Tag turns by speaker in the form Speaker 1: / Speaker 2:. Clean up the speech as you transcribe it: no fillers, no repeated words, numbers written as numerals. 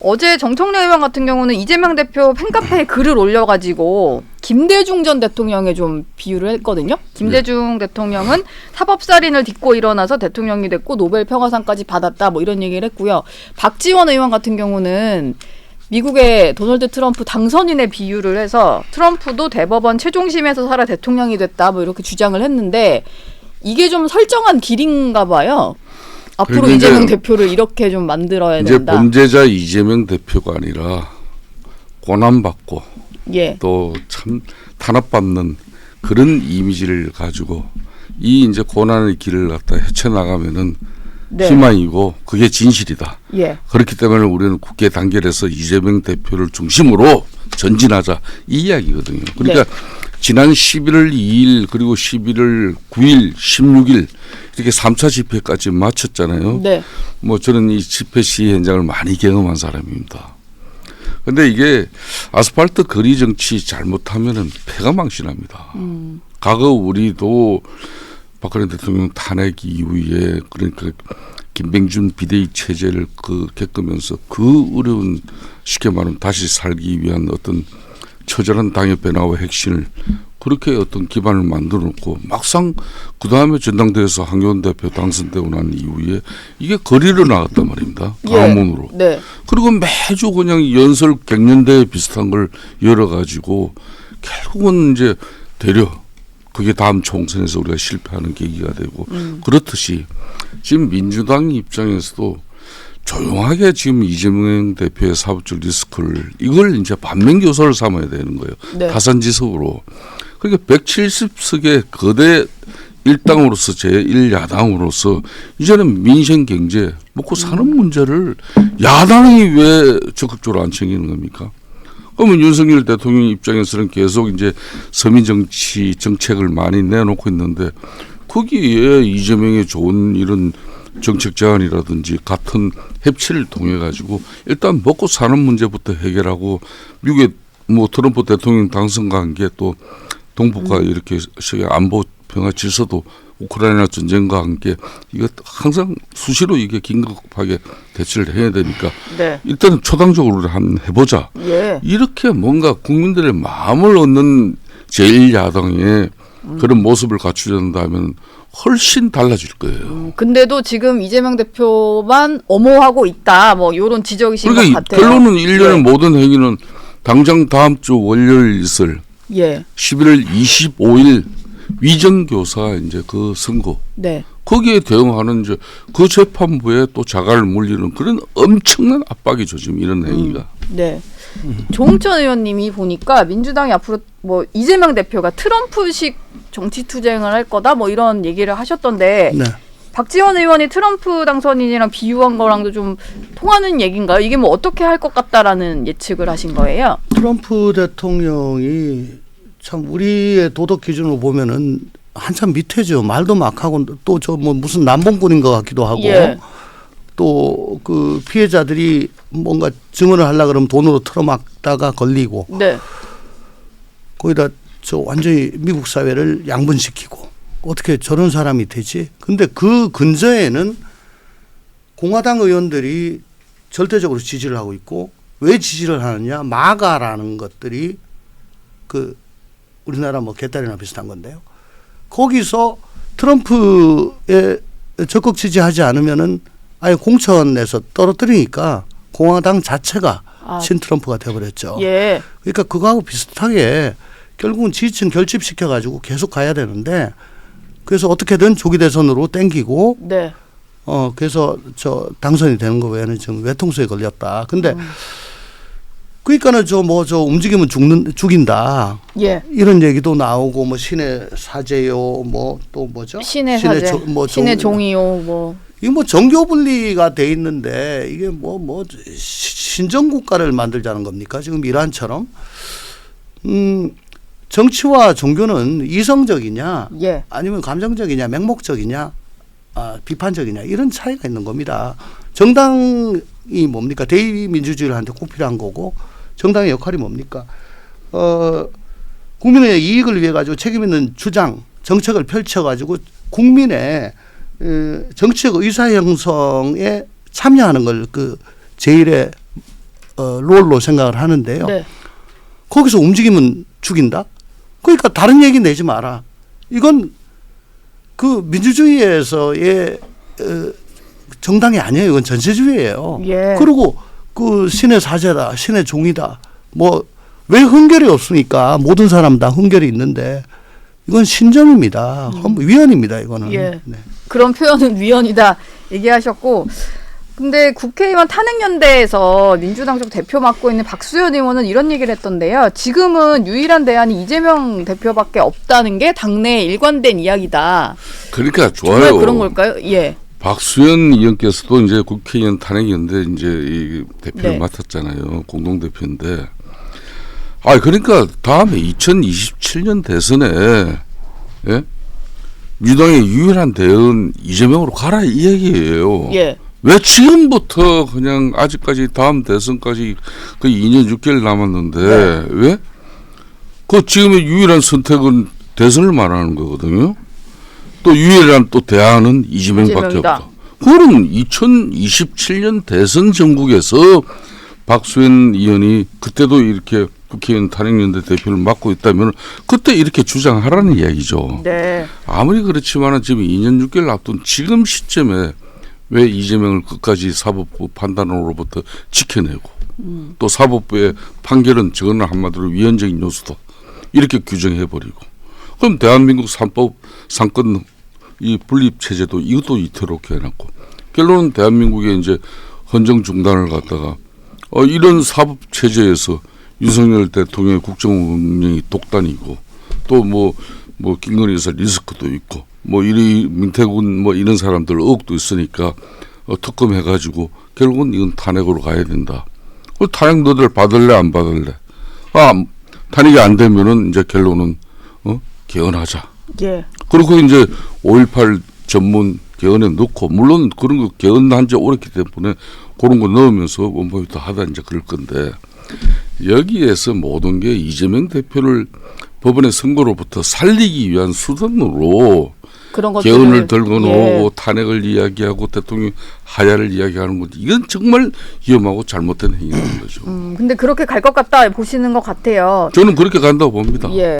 Speaker 1: 어제 정청래 의원 같은 경우는 이재명 대표 팬카페에 글을 올려가지고 김대중 전 대통령에 좀 비유를 했거든요. 김대중 대통령은 사법살인을 딛고 일어나서 대통령이 됐고 노벨 평화상까지 받았다 뭐 이런 얘기를 했고요. 박지원 의원 같은 경우는 미국의 도널드 트럼프 당선인의 비유를 해서 트럼프도 대법원 최종심에서 살아 대통령이 됐다 뭐 이렇게 주장을 했는데 이게 좀 설정한 길인가 봐요. 앞으로 이재명 대표를 이렇게 좀 만들어야
Speaker 2: 이제
Speaker 1: 된다.
Speaker 2: 범죄자 이재명 대표가 아니라 고난받고
Speaker 1: 예.
Speaker 2: 또 참 탄압받는 그런 이미지를 가지고 이 이제 고난의 길을 갖다 헤쳐나가면은
Speaker 1: 네.
Speaker 2: 희망이고 그게 진실이다.
Speaker 1: 예.
Speaker 2: 그렇기 때문에 우리는 국회 단결해서 이재명 대표를 중심으로 전진하자 이 이야기거든요. 그러니까
Speaker 1: 네.
Speaker 2: 지난 11월 2일 그리고 11월 9일 16일 이렇게 3차 집회까지 마쳤잖아요.
Speaker 1: 네.
Speaker 2: 뭐 저는 이 집회 시위 현장을 많이 경험한 사람입니다. 그런데 이게 아스팔트 거리 정치 잘못하면은 패가 망신합니다. 과거 우리도 박근혜 대통령 탄핵 이후에 그러니까 김병준 비대위 체제를 겪으면서 그 어려운 쉽게 말하면 다시 살기 위한 어떤 처절한 당의 변화와 핵심을 그렇게 어떤 기반을 만들어 놓고 막상 그 다음에 전당대회에서 한교안 대표 당선되고 난 이후에 이게 거리로 나갔단 말입니다. 강화문으로.
Speaker 1: 예. 네.
Speaker 2: 그리고 매주 그냥 연설 갱년대 비슷한 걸 열어가지고 결국은 이제 되려 그게 다음 총선에서 우리가 실패하는 계기가 되고 그렇듯이 지금 민주당 입장에서도 조용하게 지금 이재명 대표의 사법적 리스크를 이걸 이제 반면교사를 삼아야 되는 거예요.
Speaker 1: 네.
Speaker 2: 타산지석으로. 그러니까 170석의 거대 일당으로서 제1야당으로서 이제는 민생 경제 먹고 사는 문제를 야당이 왜 적극적으로 안 챙기는 겁니까? 그러면 윤석열 대통령 입장에서는 계속 이제 서민 정치 정책을 많이 내놓고 있는데 거기에 이재명의 좋은 이런 정책 제안이라든지 같은 협치를 통해 가지고 일단 먹고 사는 문제부터 해결하고 미국의 뭐 트럼프 대통령 당선과 함께 또 동북아 이렇게 세계 안보 평화 질서도 우크라이나 전쟁과 함께 이거 항상 수시로 이게 긴급하게 대처를 해야 되니까
Speaker 1: 네.
Speaker 2: 일단은 초당적으로 한번 해보자.
Speaker 1: 예.
Speaker 2: 이렇게 뭔가 국민들의 마음을 얻는 제1야당의 그런 모습을 갖추려면 훨씬 달라질 거예요.
Speaker 1: 근데도 지금 이재명 대표만 엄호하고 있다. 뭐 이런 지적이신 것
Speaker 2: 그러니까
Speaker 1: 같아요.
Speaker 2: 결론은 1년의
Speaker 1: 예.
Speaker 2: 모든 행위는 당장 다음 주 월요일 있을
Speaker 1: 예.
Speaker 2: 11월 25일 위정교사 이제 그 선고
Speaker 1: 네.
Speaker 2: 거기에 대응하는 이제 그 재판부에 또 자갈을 물리는 그런 엄청난 압박이죠 지금 이런 행위가.
Speaker 1: 네. 조홍천 의원님이 보니까 민주당이 앞으로 뭐 이재명 대표가 트럼프식 정치 투쟁을 할 거다 뭐 이런 얘기를 하셨던데
Speaker 3: 네.
Speaker 1: 박지원 의원이 트럼프 당선인이랑 비유한 거랑도 좀 통하는 얘기인가요? 이게 뭐 어떻게 할 것 같다라는 예측을 하신 거예요?
Speaker 3: 트럼프 대통령이 참 우리의 도덕 기준으로 보면은 한참 밑에죠. 말도 막 하고 또 저 뭐 무슨 남봉꾼인 것 같기도 하고
Speaker 1: 예.
Speaker 3: 또 그 피해자들이 뭔가 증언을 하려 그러면 돈으로 틀어막다가 걸리고
Speaker 1: 네.
Speaker 3: 거기다 저 완전히 미국 사회를 양분시키고 어떻게 저런 사람이 되지? 근데 그 근저에는 공화당 의원들이 절대적으로 지지를 하고 있고 왜 지지를 하느냐? 마가라는 것들이 그 우리나라 뭐 개딸이나 비슷한 건데요. 거기서 트럼프에 적극 지지하지 않으면은 아예 공천에서 떨어뜨리니까 공화당 자체가 친트럼프가 돼버렸죠.
Speaker 1: 예.
Speaker 3: 그러니까 그거하고 비슷하게 결국은 지지층 결집시켜가지고 계속 가야 되는데 그래서 어떻게든 조기 대선으로 땡기고
Speaker 1: 네.
Speaker 3: 그래서 저 당선이 되는 거 외에는 지금 외통수에 걸렸다. 근데 그러니까는 저 움직이면 죽인다.
Speaker 1: 예.
Speaker 3: 이런 얘기도 나오고 뭐 신의 사제요 뭐 또 뭐죠?
Speaker 1: 신의 사제, 신의 종이요 뭐.
Speaker 3: 이게 뭐 정교 분리가 돼 있는데 이게 뭐 신정 국가를 만들자는 겁니까? 지금 이란처럼 정치와 종교는 이성적이냐,
Speaker 1: 예.
Speaker 3: 아니면 감정적이냐, 맹목적이냐, 비판적이냐 이런 차이가 있는 겁니다. 정당이 뭡니까? 대의민주주의한테 꼭 필요한 거고 정당의 역할이 뭡니까? 국민의 이익을 위해 가지고 책임 있는 주장, 정책을 펼쳐 가지고 국민의 정치적 의사 형성에 참여하는 걸 그 제일의 롤로 생각을 하는데요.
Speaker 1: 네.
Speaker 3: 거기서 움직이면 죽인다? 그러니까 다른 얘기 내지 마라. 이건 그 민주주의에서의 정당이 아니에요. 이건 전체주의예요.
Speaker 1: 예.
Speaker 3: 그리고 그 신의 사제다, 신의 종이다. 뭐 왜 흥결이 없습니까? 모든 사람 다 흥결이 있는데 이건 신정입니다. 위헌입니다. 이거는.
Speaker 1: 예.
Speaker 3: 네.
Speaker 1: 그런 표현은 위헌이다 얘기하셨고, 근데 국회의원 탄핵연대에서 민주당 쪽 대표 맡고 있는 박수현 의원은 이런 얘기를 했던데요. 지금은 유일한 대안이 이재명 대표밖에 없다는 게 당내에 일관된 이야기다.
Speaker 2: 그러니까 좋아요.
Speaker 1: 정말 그런 걸까요? 예.
Speaker 2: 박수현 의원께서도 이제 국회의원 탄핵연대 이제 이 대표를
Speaker 1: 네.
Speaker 2: 맡았잖아요. 공동 대표인데. 그러니까 다음에 2027년 대선에 예? 민주당의 유일한 대은 이재명으로 가라 이 얘기예요.
Speaker 1: 예.
Speaker 2: 왜 지금부터 그냥 아직까지 다음 대선까지 그 2년 6개월 남았는데
Speaker 1: 네.
Speaker 2: 왜? 그 지금의 유일한 선택은 대선을 말하는 거거든요. 또 유일한 또 대안은 이재명밖에
Speaker 1: 이재명이다.
Speaker 2: 없다. 그럼 2027년 대선 전국에서 박수현 의원이 그때도 이렇게 국회의원 탄핵연대 대표를 맡고 있다면 그때 이렇게 주장하라는 이야기죠.
Speaker 1: 네.
Speaker 2: 아무리 그렇지만 지금 2년 6개월 앞둔 지금 시점에 왜 이재명을 끝까지 사법부 판단으로부터 지켜내고 또 사법부의 판결은 저거는 한마디로 위헌적인 요소다 이렇게 규정해버리고 그럼 대한민국 상권 이 분립 체제도 이것도 이태롭게 해놨고 결론은 대한민국의 이제 헌정 중단을 갖다가 이런 사법 체제에서 윤석열 대통령의 국정운영이 독단이고 또 뭐 김건희 여사 리스크도 있고 뭐 민태군 뭐 이런 사람들 의혹도 있으니까 특검 해가지고 결국은 이건 탄핵으로 가야 된다. 탄핵 너들 받을래 안 받을래? 탄핵이 안 되면은 이제 결론은 개헌하자.
Speaker 1: 예.
Speaker 2: 그리고 이제 5.18 전문 개헌에 넣고 물론 그런 거 개헌한 지 오래기 때문에 그런 거 넣으면서 원법부터 하다 이제 그럴 건데 여기에서 모든 게 이재명 대표를 법원의 선고로부터 살리기 위한 수단으로
Speaker 1: 그런 것들을
Speaker 2: 개헌을 들고
Speaker 1: 예.
Speaker 2: 나오고 탄핵을 이야기하고 대통령 하야를 이야기하는 것 이건 정말 위험하고 잘못된 행위라는 거죠.
Speaker 1: 근데 그렇게 갈 것 같다 보시는 것 같아요.
Speaker 2: 저는 그렇게 간다고 봅니다.
Speaker 1: 예.